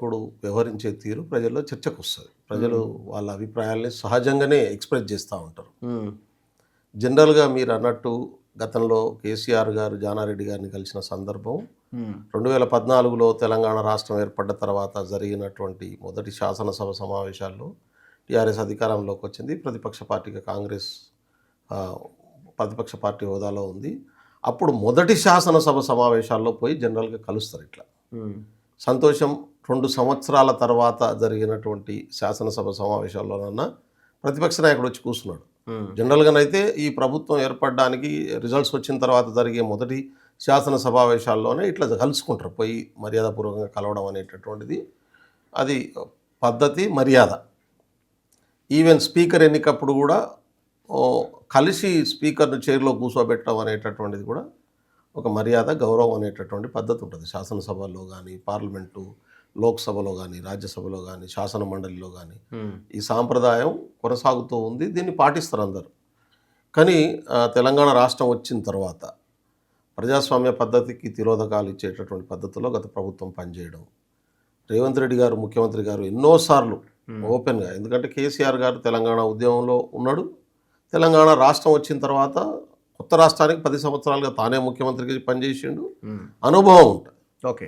నాయకుడు వ్యవహరించే తీరు ప్రజల్లో చర్చకు వస్తుంది. ప్రజలు వాళ్ళ అభిప్రాయాల్ని సహజంగానే ఎక్స్ప్రెస్ చేస్తూ ఉంటారు. జనరల్గా మీరు అన్నట్టు గతంలో కేసీఆర్ గారు జానారెడ్డి గారిని కలిసిన సందర్భం 2014లో తెలంగాణ రాష్ట్రం ఏర్పడ్డ తర్వాత జరిగినటువంటి మొదటి శాసనసభ సమావేశాల్లో టీఆర్ఎస్ అధికారంలోకి వచ్చింది. ప్రతిపక్ష పార్టీగా కాంగ్రెస్ ప్రతిపక్ష పార్టీ హోదాలో ఉంది. అప్పుడు మొదటి శాసనసభ సమావేశాల్లో పోయి జనరల్గా కలుస్తారు. ఇట్లా సంతోషం 2 సంవత్సరాల తర్వాత జరిగినటువంటి శాసనసభ సమావేశాల్లోనన్నా ప్రతిపక్ష నాయకుడు వచ్చి కూర్చున్నాడు. జనరల్గానైతే ఈ ప్రభుత్వం ఏర్పడడానికి రిజల్ట్స్ వచ్చిన తర్వాత జరిగే మొదటి శాసన సమావేశాల్లోనే ఇట్లా కలుసుకుంటారు, పోయి మర్యాదపూర్వకంగా కలవడం అనేటటువంటిది అది పద్ధతి, మర్యాద. ఈవెన్ స్పీకర్ ఎన్నికప్పుడు కూడా కలిసి స్పీకర్ను చైర్లో కూర్చోబెట్టడం అనేటటువంటిది కూడా ఒక మర్యాద, గౌరవం అనేటటువంటి పద్ధతి ఉంటుంది. శాసనసభలో కానీ, పార్లమెంటు, లోక్సభలో కానీ, రాజ్యసభలో కానీ, శాసన మండలిలో కానీ ఈ సాంప్రదాయం కొనసాగుతూ ఉంది. దీన్ని పాటిస్తారు అందరు. కానీ తెలంగాణ రాష్ట్రం వచ్చిన తర్వాత ప్రజాస్వామ్య పద్ధతికి తిరోధకాలు ఇచ్చేటటువంటి పద్ధతిలో గత ప్రభుత్వం పనిచేయడం, రేవంత్ రెడ్డి గారు ముఖ్యమంత్రి గారు ఎన్నోసార్లు ఓపెన్గా, ఎందుకంటే కేసీఆర్ గారు తెలంగాణ ఉద్యమంలో ఉన్నాడు, తెలంగాణ రాష్ట్రం వచ్చిన తర్వాత కొత్త రాష్ట్రానికి 10 సంవత్సరాలుగా తానే ముఖ్యమంత్రికి పనిచేసిండు, అనుభవం ఉంటుంది. ఓకే.